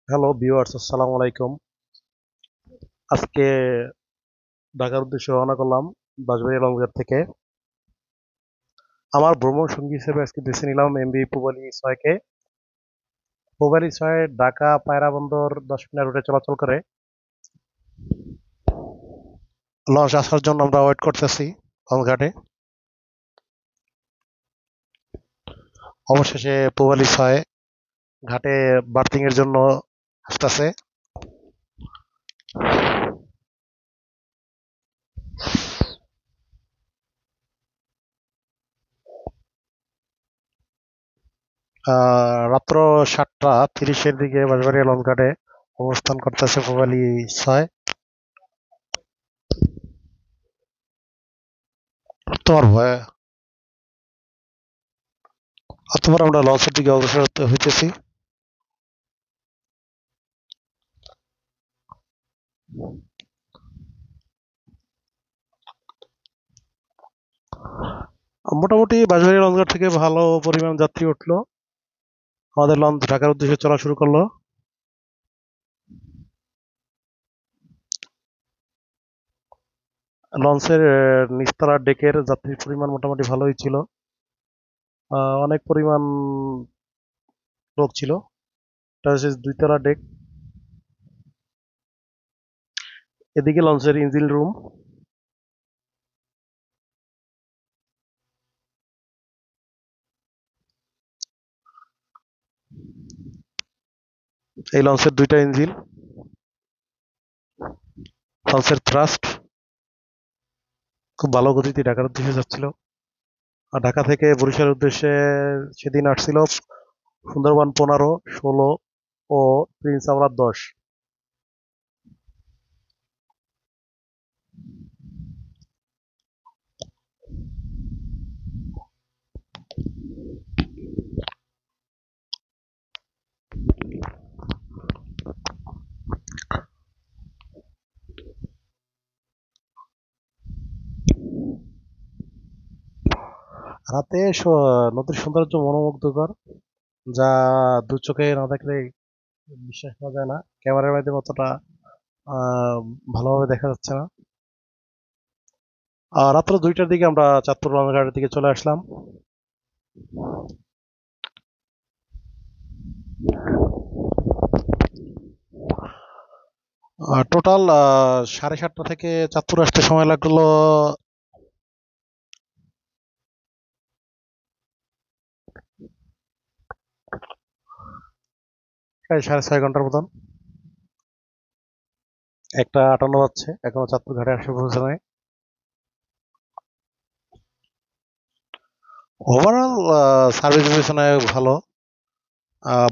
Hello viewers, আসসালামু আলাইকুম। আজকে ঢাকার উদ্দেশ্যে রওনা করলাম বাঁশবাড়িয়া লঞ্চঘাট থেকে। আমার ভ্রমণ সঙ্গী হিসেবে আজকে বেছে নিলাম এমবি পূবালী ছয়কে। পূবালী ছয় ঢাকা পায়রা বন্দর 10 মিনিট রুটে চলাচল করে। লঞ্চ আসার জন্য আমরা ওয়েট করতেছি লঞ্চঘাটে। অবশেষে পূবালী ছয় ঘাটে বার্থিং এর জন্য আসতেছে। রাত্র 7:30-এর দিকে বাঁশবাড়িয়া লঞ্চঘাটে অবস্থান করতেছে পূবালী ছয়। তোমার ভয় অতবার আমরা লঞ্চের দিকে অগ্রসর হইতেছি। মোটামুটি বাঁশবাড়িয়া লঞ্চঘাট থেকে ভালো পরিমাণ যাত্রী উঠলো। আমাদের লঞ্চ ঢাকার উদ্দেশ্যে চলা শুরু করলো। লঞ্চের নিচতলার ডেকের যাত্রীর পরিমাণ মোটামুটি ভালোই ছিল। অনেক পরিমাণ লোক ছিল। এটা হচ্ছে 2 তলা ডেক। এদিকে লঞ্চের ইঞ্জিন রুম। এই লঞ্চের 2টা ইঞ্জিন। লঞ্চের থ্রাস্ট খুব ভালো গতিতে ঢাকার উদ্দেশ্যে যাচ্ছিল। আর ঢাকা থেকে বরিশালের উদ্দেশ্যে সেদিন আসছিল সুন্দরবন 15, 16 ও প্রিন্স আওলাদ 10। রাতে নদীর সৌন্দর্য মনোমুগ্ধকর, যা দু চোখে না দেখলে বিশ্বাস করা যায় না। ক্যামেরার মাধ্যমে অতটা ভালোভাবে দেখা যাচ্ছে না। রাত্র 2টার দিকে আমরা চাঁদপুর লঞ্চঘাটের দিকে চলে আসলাম। টোটাল 7:30 থেকে চাঁদপুর আসতে সময় লাগলো প্রায় 6.5 ঘন্টার মতন। 1:58 বাজছে, এখনো চাঁদপুর ঘাটে আসে পৌঁছানো। ওভারঅল সার্ভিস বিবেচনায় ভালো।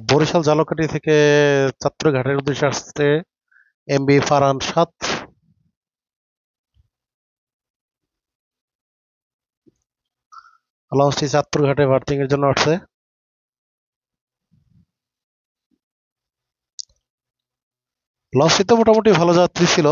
বরিশাল জালকাঠি থেকে চাঁদপুর ঘাটের উদ্দেশ্যে আসতে এমবি ফারহান 7 লঞ্চটি চাঁদপুর ঘাটে বার্থিং এর জন্য আসছে। লঞ্চটিতে মোটামুটি ভালো যাত্রী ছিল।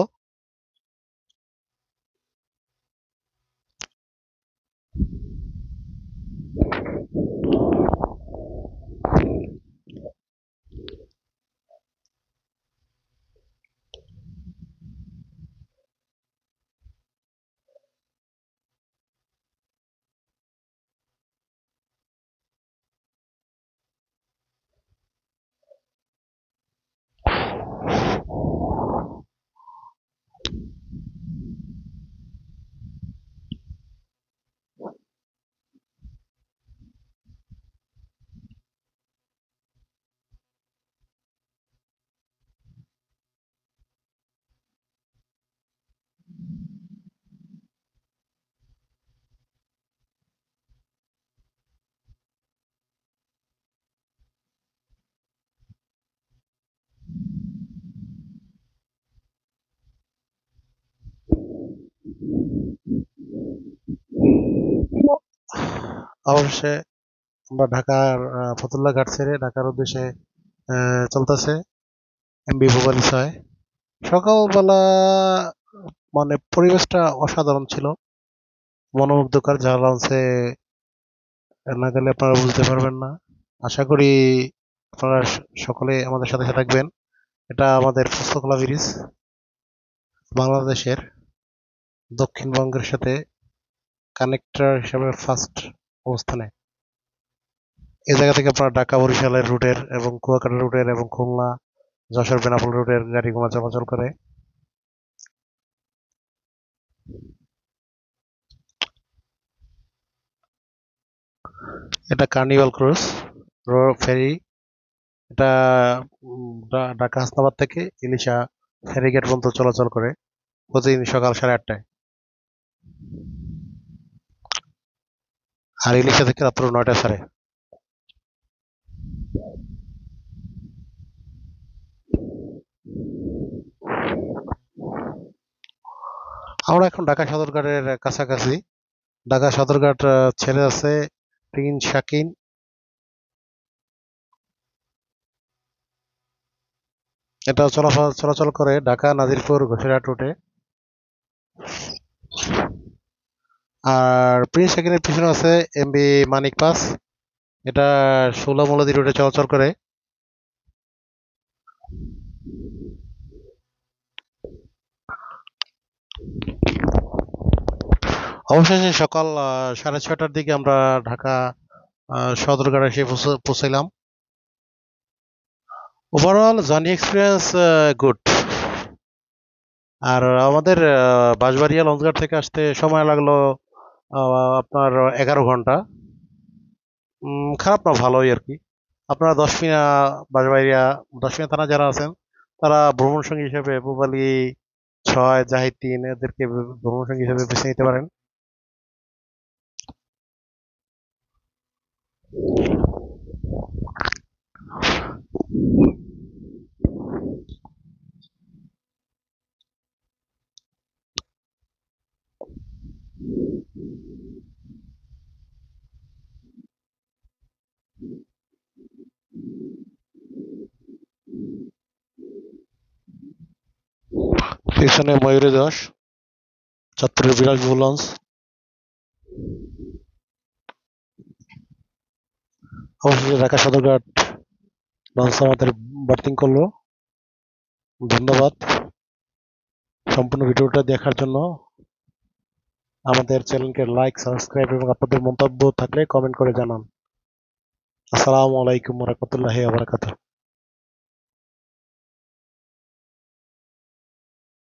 অবশ্যই আমরা ঢাকার ফতুল্লা ঘাট ছেড়ে ঢাকার উদ্দেশ্যে চলতেছে এমবি ভোপালি 6। সকালবেলা মানে পরিবেশটা অসাধারণ ছিল, মনোমুগ্ধকর, যা লঞ্চে না গেলে আপনারা বুঝতে পারবেন না। আশা করি আপনারা সকলে আমাদের সাথে থাকবেন। এটা আমাদের পোস্তকলা ব্রিজ, বাংলাদেশের দক্ষিণবঙ্গের সাথে কানেক্টর হিসাবে ফার্স্ট অবস্থানে। এই জায়গা থেকে আপনার ঢাকা বরিশালের রুটের এবং কুয়াকাটা রুটের এবং খুলনা যশোর বেনাপোল রুটের গাড়িগুলো চলাচল করে। এটা কার্নিভাল ক্রুজ ফেরি। এটা ঢাকা হাসনাবাদ থেকে ইলিশা ফেরিঘাট পর্যন্ত চলাচল করে প্রতিদিন সকাল 8:30টায়, আর ইলিশা থেকে রাত্র 9টায় ছাড়ে। আমরা এখন ঢাকা সদরঘাটের কাছাকাছি। ঢাকা সদরঘাট ছেড়ে আছে প্রিন্স শাকিন। এটা চলাচল করে ঢাকা নাজিরপুর ঘোষিরহাট রুটে। আর প্রিন্স শাকিনের পিছনে আছে এমবি মানিক পাস। এটা ষোলামুলাদি রুটে চলাচল করে। অবশেষে সকাল 6:30টার দিকে আমরা ঢাকা সদরঘাট এসে পৌঁছাইলাম। Overall journey experience good. আর আমাদের বাঁশবাড়িয়া লঞ্চঘাট থেকে আসতে সময় লাগলো আপনার 11 ঘন্টা। খারাপ না, ভালোই আর কি। আপনারা বাঁশবাড়িয়া দশমিনা থানা যারা আছেন তারা ভ্রমণ সঙ্গী হিসেবে পূবালী 6, জাহিদ 3 এদেরকে ভ্রমণ সঙ্গী হিসেবে বেছে নিতে পারেন। পিছনে ময়ূরে যশ, চাঁদপুরের বিলাসবহুল লঞ্চ। অবশেষে ঢাকা সদরঘাট লঞ্চ আমাদের বার্থিং করলো। ধন্যবাদ সম্পূর্ণ ভিডিওটা দেখার জন্য। আমাদের চ্যানেলকে লাইক, সাবস্ক্রাইব এবং আপনাদের মন্তব্য থাকলে কমেন্ট করে জানান। আসসালামু আলাইকুম ওয়া রাহমাতুল্লাহি ওয়া বারাকাতুহু।